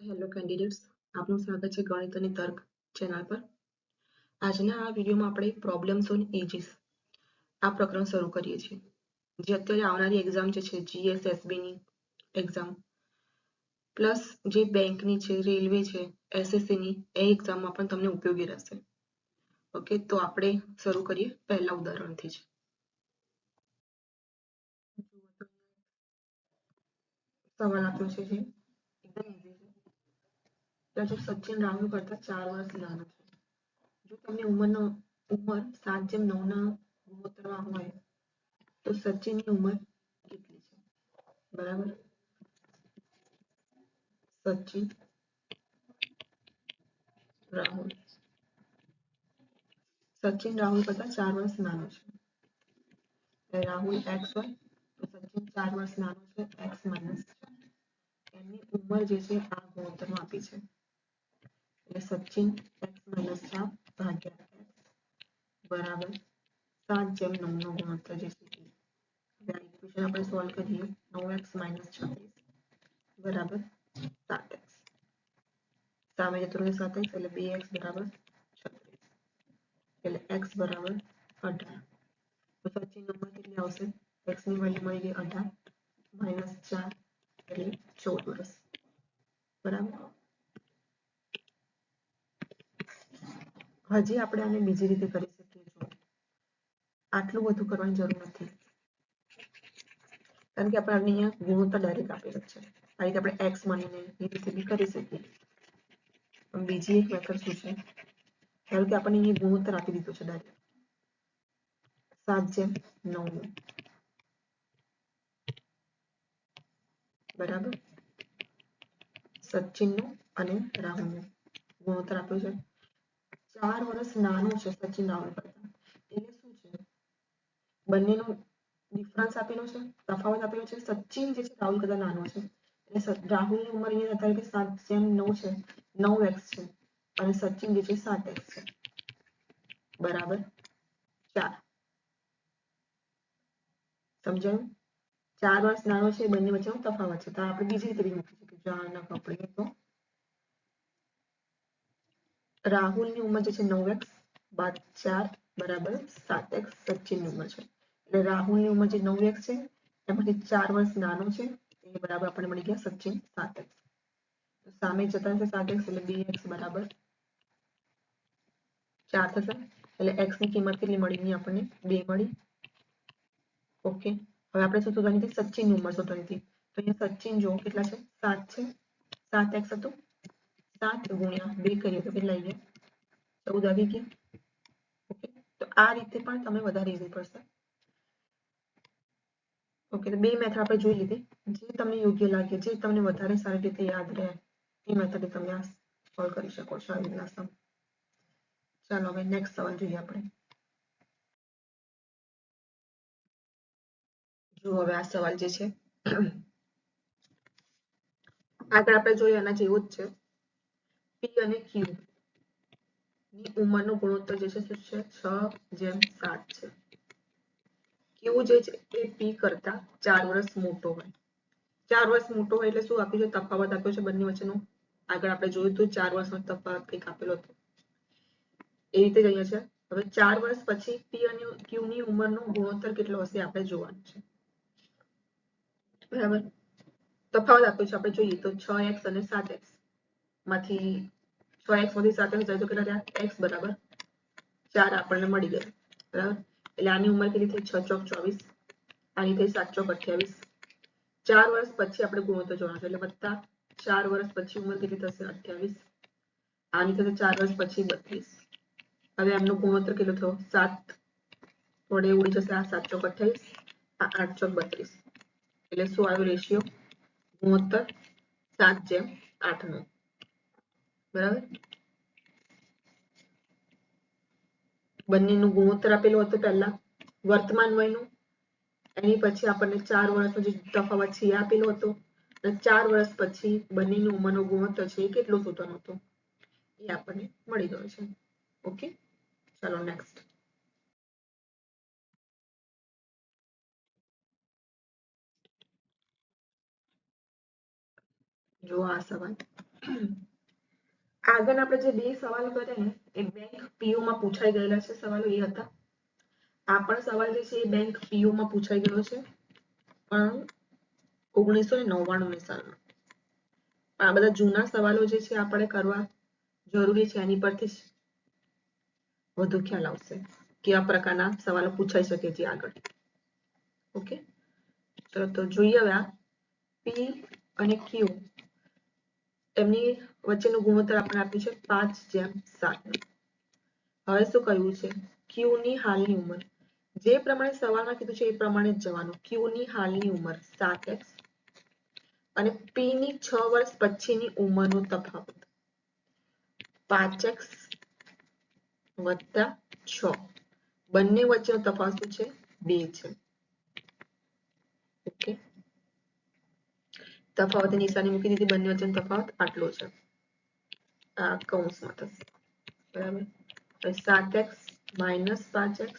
Hello candidates, આપનું સ્વાગત છે ગણિત અને તર્ક ચેનલ પર. આજના આ વિડીયોમાં આપણે પ્રોબ્લેમ્સ ઓન એજીસ આ પ્રકરણ શરૂ કરીએ છીએ. જે અત્યારે આવનારી એક્ઝામ જે છે જીએસએસબી ની એક્ઝામ પ્લસ જે બેંકની છે, રેલવે છે, એસએસસી ની એ એક્ઝામમાં પણ તમને ઉપયોગી રહેશે. ઓકે, તો આપણે શરૂ કરીએ પહેલા ઉદાહરણથી જ. સવાલ આપ્યો છે જે એકદમ ઈઝી છે. ત્યાં જો સચિન રાહુલ કરતા 4 વર્ષ નાનો છે. જો તમને ઉંમર 7:9 ના ગુણોત્તરમાં હોય તો સચિનની ઉંમર કેટલી છે? બરાબર. સચિન રાહુલ કરતા 4 વર્ષ નાનો છે. રાહુલ x હોય તો સચિન 4 વર્ષ નાનો છે, x માઇનસ એમની ઉંમર જે છે આ ગુણોત્તરમાં આપી છે. એટલે સચિન x માઇનસ 4 ભાગ્યા x બરાબર 7:9 નો ગુણોત્તર જે છે આ ઇક્વેશન આપણે સોલ્વ કરીએ 9x માઇનસ 36 બરાબર 7x. સામે જતો રહે 7x એટલે 2x બરાબર 36 એટલે x બરાબર 18. તો સચિન નંબર કેટલી આવશે? x ની વેલ્યુ મળી ગઈ 18 માઇનસ 4 એટલે 14 વર્ષ. બરાબર. હજી આપણે આને બીજી રીતે કરી શકીએ છીએ. આટલું બધું કરવાની જરૂર નથી કારણ કે આપણે અહીંયા ગુણોત્તર ડાયરેક્ટ આપેલો છે. આ રીતે આપણે x માનીને એ રીતે બી કરી શકીએ. પણ બીજી એક મેથડ શું છે? ધારો કે આપણને અહીંયા ગુણોત્તર આપી દીધો છે ડાયરેક્ટ 7:9 બરાબર. સચિનનું અને રાહુલનું ગુણોત્તર આપ્યો છે. 4 વર્ષ નાનો છે સચિન રાહુલ કરતા. એટલે શું છે? બંનેનો ડિફરન્સ આપેલો છે, તફાવત આપેલો છે. સચિન જે છે રાહુલ કરતા નાનો છે એટલે રાહુલની ઉંમર અહીંયા ધારો કે 7:9 છે, 9x છે અને સચિન જે છે 7x છે બરાબર 4. સમજાયું? 4 વર્ષ નાનો છે, બંને વચ્ચેનો તફાવત છે. તો આપણે બીજી રીતે મૂકી શકીએ. જાણના કપડે તો રાહુલની ઉંમર જે છે 9x બાદ 4 બરાબર 7x સચિનની ઉંમર છે. એટલે રાહુલની ઉંમર જે 9x છે એમાંથી 4 વર્ષ નાનો છે એ બરાબર આપણને મળી ગયા સચિન 7x. તો સામે જતા છે 7x એટલે 2x બરાબર 4 થશે. એટલે x ની કિંમત કેટલી મળી? ની આપણને 2 મળી. ઓકે, હવે આપણે શું શોધવાની હતી? સચિનની ઉંમર શોધવાની હતી. તો અહીંયા સચિન જો કેટલા છે? 7 છે. 7x હતું. 7 ગુણ્યા 2 કરીએ તો કેટલા આવી ગયા? 14 આવી ગયા. ઓકે, તો આ રીતે પણ તમે વધારે ઈઝી પડશે. ઓકે, તો બે મેથડ આપણે જોઈ લીધી. જે તમને યોગ્ય લાગે, જે તમને વધારે સારી રીતે યાદ રહે એ મેથડ તમે આ સોલ્વ કરી શકો છો આવી રીતના. ચાલો હવે નેક્સ્ટ સવાલ જોઈએ આપણે. જો હવે આ સવાલ જે છે આગળ આપણે જોઈએ એના જેવો જ છે. p અને q ની ઉંમરનો ગુણોત્તર જે છે શું છે? 6:7 છે. q જે છે એ p કરતા 4 વર્ષ મોટો હોય. 4 વર્ષ મોટો હોય એટલે શું આપ્યું છે? તફાવત આપ્યો છે બંને વચ્ચેનો. આગળ આપણે જોયું હતું 4 વર્ષનો તફાવત કંઈક આપેલો હતો એ રીતે જ અહીંયા છે. હવે 4 વર્ષ પછી p અને q ની ઉંમરનો ગુણોત્તર કેટલો હશે આપણે જોવાનું છે. બરાબર. તફાવત આપ્યો છે આપણે જોઈએ તો 6x અને 7x માંથી 6x માંથી 7x જાય તો કેટલા થયા? x બરાબર 4 આપણને મળી ગયું. બરાબર. એટલે આની ઉંમર કેટલી થઈ? 6 ચોક 24. આની થઈ 7 ચોક 28. 4 વર્ષ પછી આપણે ગુણોત્તર જોવાનો છે એટલે વત્તા 4 વર્ષ પછી ઉંમર કેટલી થશે? 28. આની થશે 4 વર્ષ પછી 32. હવે આમનો ગુણોત્તર કેટલો થયો? 7 વડે ઉડી જશે. આ 7 ચોક 28, આ 8 ચોક 32. એટલે શું આવ્યો રેશિયો? ગુણોત્તર 7:8 નો. બરાબર. બંનેનું ગુણોત્તર આપેલું હતું પહેલા વર્તમાન વયનું, એની પછી આપણને 4 વર્ષનો જે તફાવત છે એ આપેલો હતો અને 4 વર્ષ પછી બંનેની ઉંમરનો ગુણોત્તર છે એ કેટલો શોધવાનો હતો એ આપણને મળી ગયો છે. ઓકે, ચાલો નેક્સ્ટ. જો આ સવાલ આગળ આપણે જે બે સવાલ કર્યા ને એ બેંક પીઓ માં પૂછાઈ ગયેલા છે સવાલો એ હતા. આ પણ સવાલ જે છે એ બેંક પીઓ માં પૂછાઈ ગયો છે પણ 1999 સાલમાં. આ બધા જૂના સવાલો જે છે આપણે કરવા જરૂરી છે એની પરથી વધુ ખ્યાલ આવશે કેવા પ્રકારના સવાલો પૂછાઈ શકે છે આગળ. ઓકે, ચલો તો જોઈએ હવે આ પી અને ક્યુ એમની વચ્ચેનું ગુણોત્તર આપણે આપ્યું છે 5:7. હવે શું કહ્યું છે ક્યુ ની હાલની ઉંમર જે પ્રમાણે સવાલમાં કીધું છે એ પ્રમાણે જ જવાનું. ક્યુ ની હાલની ઉંમર 7x અને પી ની 6 વર્ષ પછીની ઉંમરનો તફાવત 5x વત્તા 6. બંને વચ્ચેનો તફાવત શું છે 2 છે. ઓકે, તફાવતની નિશાની મૂકી દીધી. બંને વચ્ચેનો તફાવત આટલો છે. આ કૌંસમાં થશે બરાબર. 7x માઇનસ 5x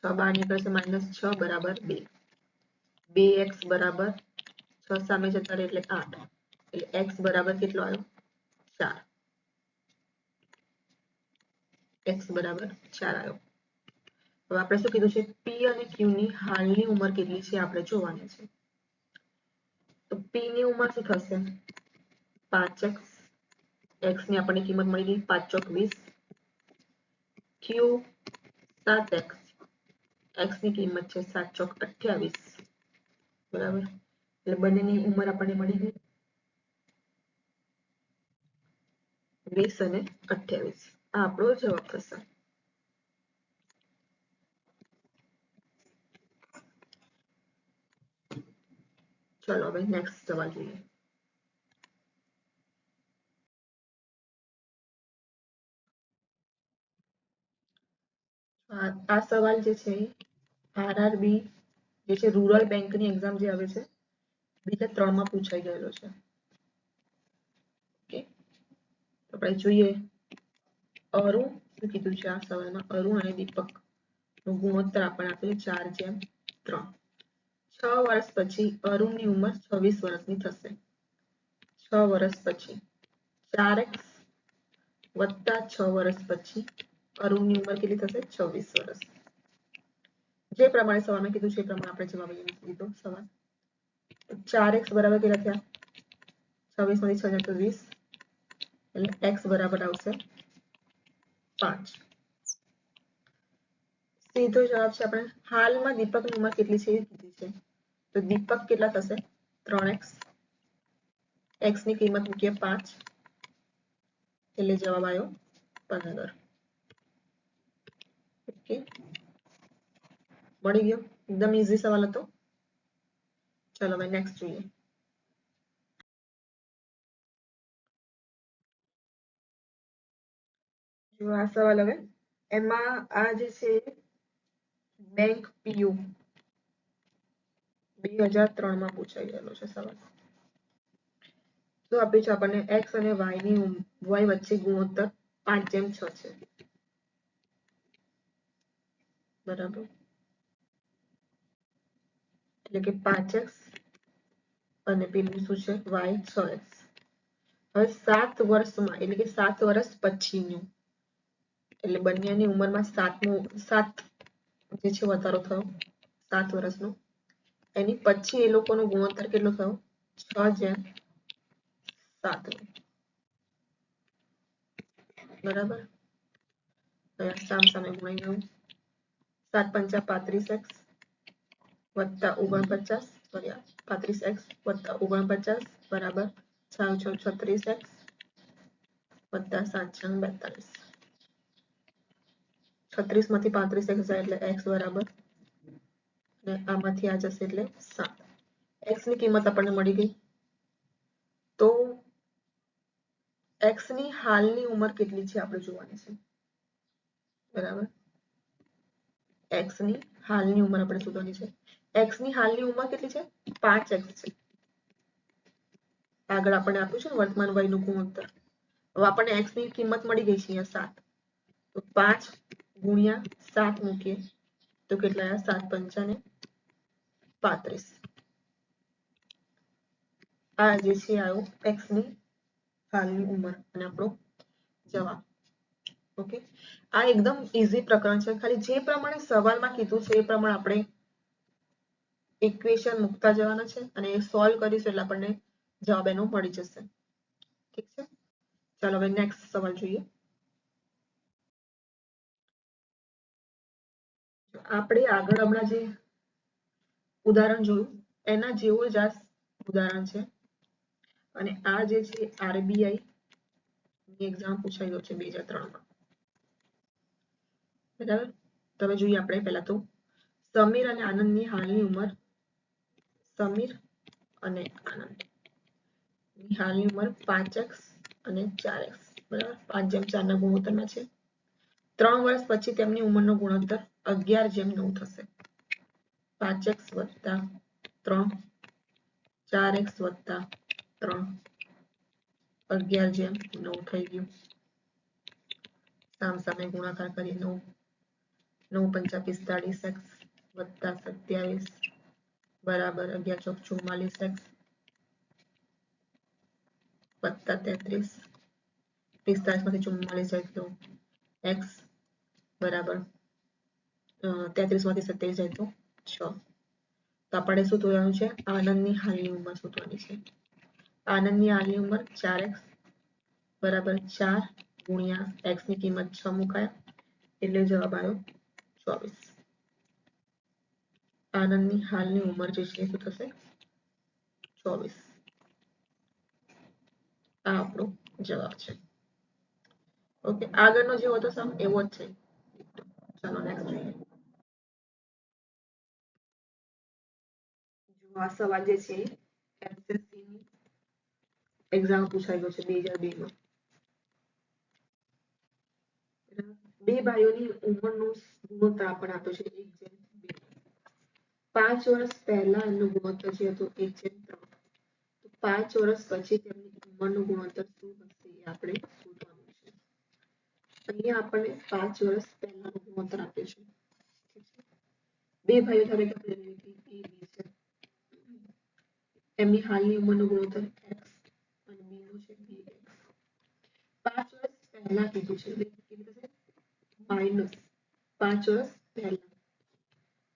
6 બહાર નીકળશે -6 બરાબર 2. 2x બરાબર 6 સામે જતા રહે એટલે 8 એટલે x બરાબર કેટલો આવ્યો 4. x બરાબર 4 આવ્યો. હવે આપણે શું કીધું છે p અને q ની હાલની ઉંમર કેટલી છે આપણે જોવાની છે. તો p ની ઉંમર શું થશે 5x. x ની આપણને કિંમત મળી ગઈ 5 ચોક 20. q 7x. x ની કિંમત છે 7 ચોક 28 બરાબર. એટલે બંનેની ઉંમર આપણને મળી ગઈ 20 અને 28. આ આપણો જવાબ થશે. ચલો હવે નેક્સ્ટ સવાલ જોઈએ. આ સવાલ જે છે આરઆરબી જે છે રૂરલ બેંકની એક્ઝામ જે આવે છે બીજા 3 માં પૂછાઈ ગયેલો છે. ઓકે, તો આપણે જોઈએ અરુણ શું કીધું છે આ સવાલમાં અરુણ અને દીપક નું ગુણોત્તર આપણને આપેલું 4:3. 6 વર્ષ પછી અરુણની ઉંમર 26 વર્ષની થશે. 6 વર્ષ પછી 4x વત્તા 6 વર્ષ પછી અરુણની ઉંમર કેટલી થશે 26 વર્ષ. જે પ્રમાણે સવાલમાં કીધું છે એ પ્રમાણે આપણે જવાબ અહીં મૂકી દીધો. સવાલ 4x બરાબર કેટલા થયા 26 માંથી 6 જાય તો 20 એટલે x બરાબર આવશે 5. સીધો જવાબ છે આપણે હાલમાં દીપકની ઉંમર કેટલી છે એ કીધી છે. તો દીપક કેટલા થશે 3x. x ની કિંમત મૂકીએ 5 એટલે જવાબ આવ્યો 15. ઓકે, મળી ગયો. એકદમ ઈઝી સવાલ હતો. ચલો હવે નેક્સ્ટ જોઈએ. જો આ સવાલ હવે એમાં આ જે છે બેંક પીયુ 2003 માં પૂછાઈ ગયેલો છે સવાલ. તો આપ્યું છે આપણને x અને y ની y વચ્ચે ગુણોત્તર 5:6 છે બરાબર. એટલે કે 5x અને પેલું શું છે y 6x. હવે 7 વર્ષમાં એટલે કે 7 વર્ષ પછીનું એટલે બંનેની ઉંમરમાં 7 જે છે વધારો થયો 7 વર્ષનો. એની પછી એ લોકોનો ગુણોત્તર કેટલો થયો 6:7 બરાબર. સામે ગુણાઈ ગયું 7 × 5 = 35x વત્તા 49 35x વત્તા 49 બરાબર 6 × 6 = 36x વત્તા 7 × 42. 36 માંથી 35x જાય એટલે x બરાબર અને આમાંથી આ જશે એટલે 7. x ની કિંમત આપણને મળી ગઈ. તો x ની હાલની ઉંમર કેટલી છે આપણે જોવાની છે બરાબર. x ની હાલની ઉંમર આપણે શોધવાની છે. x ની હાલની ઉંમર કેટલી છે 5x છે. આગળ આપણને આપ્યું છે વર્તમાન વયનું ગુણોત્તર. હવે આપણને x ની કિંમત મળી ગઈ છે અહીંયા 7. તો 5 × 7 મૂકીએ તો કેટલા આવ્યા 7 × 5 = 35. આ જે છે આવ્યો x ની હાલની ઉંમર અને આપણો જવાબ. ઓકે, આ એકદમ ઈઝી પ્રકરણ છે. ખાલી જે પ્રમાણે સવાલમાં કીધું છે એ પ્રમાણે આપણે ઇક્વેશન મૂકતા જવાના છે અને સોલ્વ કરીશું એટલે આપણને જવાબ એનો મળી જશે. ઠીક છે, ચાલો હવે નેક્સ્ટ સવાલ જોઈએ. આપણે આગળ હમણાં જે ઉદાહરણ જોયું એના જેવું જ આ ઉદાહરણ છે અને આ જે છે આરબીઆઈ ની એક્ઝામ પૂછાઈ ગયો છે 2003 માં. બરાબર, તમે જોઈએ આપણે પહેલા તો સમીર અને આનંદની હાલની ઉંમર. સમીર અને આનંદ ની હાલની ઉંમર 5x અને 4x, બરાબર, 5:4 ના ગુણોત્તરમાં છે. 3 વર્ષ પછી તેમની ઉંમરનો ગુણોત્તર 11:9 થશે. 5x વત્તા 3, 4x વત્તા 3, 11:9 થઈ ગયું. સામસામે ગુણાકાર કરી 9, 9 × 5 = 45x વત્તા 27 બરાબર 11 × 4 = 44x વત્તા 33, 45 માંથી 44 જાય તો x બરાબર 33 માંથી 27 જાય તો 6. તો આપણે શું શોધવાનું છે? આનંદની હાલની ઉંમર શોધવાની છે. આનંદની હાલની ઉંમર 4x બરાબર 4 ગુણ્યા x ની કિંમત 6 મુકાયા એટલે જવાબ આવ્યો 24. આનંદની હાલની ઉંમર જે છે શું થશે? 24. આ આપણો જવાબ છે. ઓકે, આગળનો જે હતો સમ એવો જ છે. ચાલો નેક્સ્ટ જોઈએ. જો આ સવાલ જે છે એસએસસી ની એક્ઝામ પૂછાઈ ગયો છે 2002 માં. બે ભાઈઓની ઉંમરનો ગુણોત્તર આપણને આપ્યો છે 1:2. 5 વર્ષ પહેલા એમનો ગુણોત્તર જે હતો 1:3. તો 5 વર્ષ પછી તેમની ઉંમરનો ગુણોત્તર શું હશે એ આપણે શોધવાનું છે. અહીંયા આપણને 5 વર્ષ પહેલાનો ગુણોત્તર આપ્યો છે. બે ભાઈઓ ધારો કે A, B છે. એમની હાલની ઉંમરનો ગુણોત્તર x અને b નો છે bx. 5 વર્ષ પહેલા કીધું છે એટલે કેવી રીતે માઈનસ 5 વર્ષ પહેલા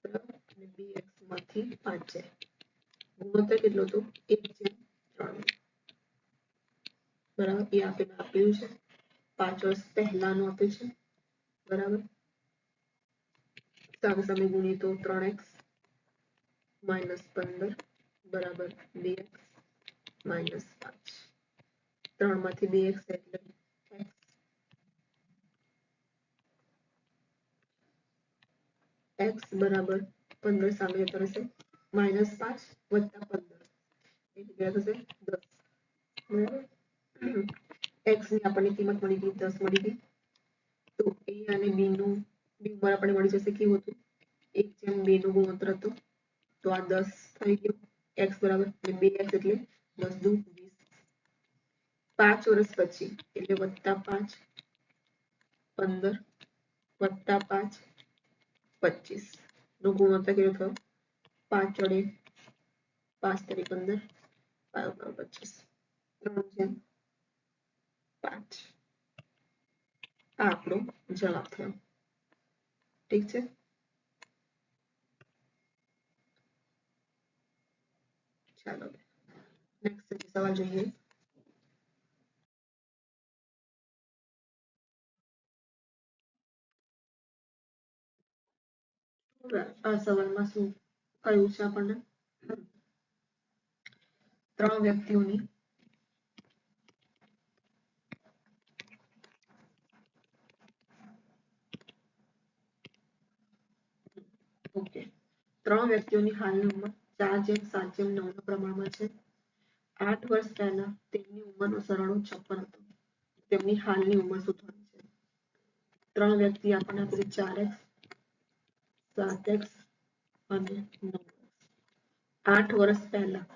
બરાબર અને bx માંથી 5 જાય. ગુણોત્તર કેટલો હતો? 1:3. બરાબર, એ આપણે આપ્યું છે. 5 વર્ષ પહેલાનું આપ્યું છે. બરાબર, સામે ગુણીએ તો 3x - 15 બરાબર 2x - 5. 3 માંથી 2x એટલે x બરાબર 15 સામે જતા રહેશે -5 + 15 એટલે થશે 10. બરાબર, x ની આપણને કિંમત મળી ગઈ 10 મળી ગઈ. તો a અને b નું ઉંમર આપણને મળી જશે કેવું હતું? 1:2 નો ગુણોત્તર હતો. તો આ 10 થઈ ગયું x બરાબર અને 2x એટલે 10 દુ 20. 5 વર્ષ પછી એટલે +5 15 +5 25 નો ગુણોત્તર કેટલો થયો? 5 વડે 5 × 15 5 × 25 3/5. આ આપણો જવાબ થયો. ઠીક છે, ચાલો નેક્સ્ટ સવાલ જોઈએ. આ સવાલમાં શું કહ્યું છે આપણને? 3 વ્યક્તિઓની ઓકે 3 વ્યક્તિઓની હાલની ઉંમર 4:7:9 પ્રમાણમાં છે. 8 વર્ષ પહેલા તેમની ઉંમરનો સરવાળો 56 હતો. તેમની હાલની ઉંમર શોધવાની છે. 3 વ્યક્તિ આપણને આપે 4x 7x અને 9x. 8 વર્ષ પહેલા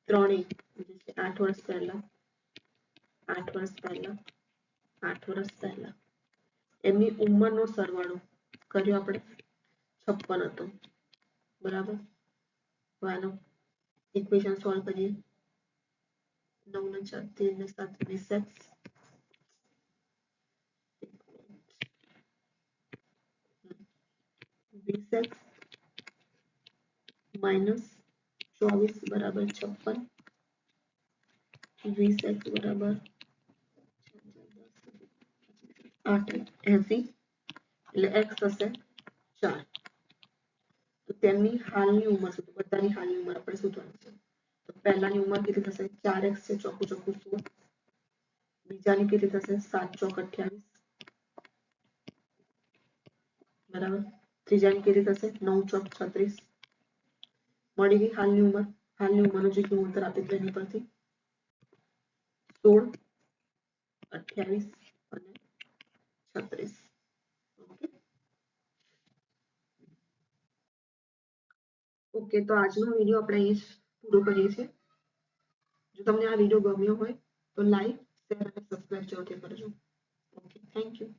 ત્રણેય 8 વર્ષ પહેલા 8 વર્ષ પહેલા 8 વર્ષ પહેલા એમની ઉંમરનો સરવાળો કર્યો આપણે 56 હતો. બરાબર, આનો ઇક્વેશન સોલ્વ કરીએ 9 ને 4 13 ને 7 20x માઇનસ 24 બરાબર 56 20x બરાબર 8 80 એટલે x થશે 4 તો તેમની હાલની ઉંમર શું બધાની હાલની ઉંમર આપણે શોધવાની છે તો પહેલાની ઉંમર કેટલી થશે 4x છે ચોખ્ખું 16 બીજાની કેટલી થશે 7 ચોક 28 બરાબર ત્રીજાની કેટલી થશે 9 ચોક 36 મળી ગઈ હાલની ઉંમરનો જે ગુણોત્તર આપે છે એની પરથી 16 28 અને 36 ઓકે તો આજનો વિડિયો આપણે અહીં પૂરો કરીએ છીએ જો તમને આ વિડિયો ગમ્યો હોય તો લાઈક શેર અને સબસ્ક્રાઇબ જરૂરથી કરજો ઓકે થેન્ક યુ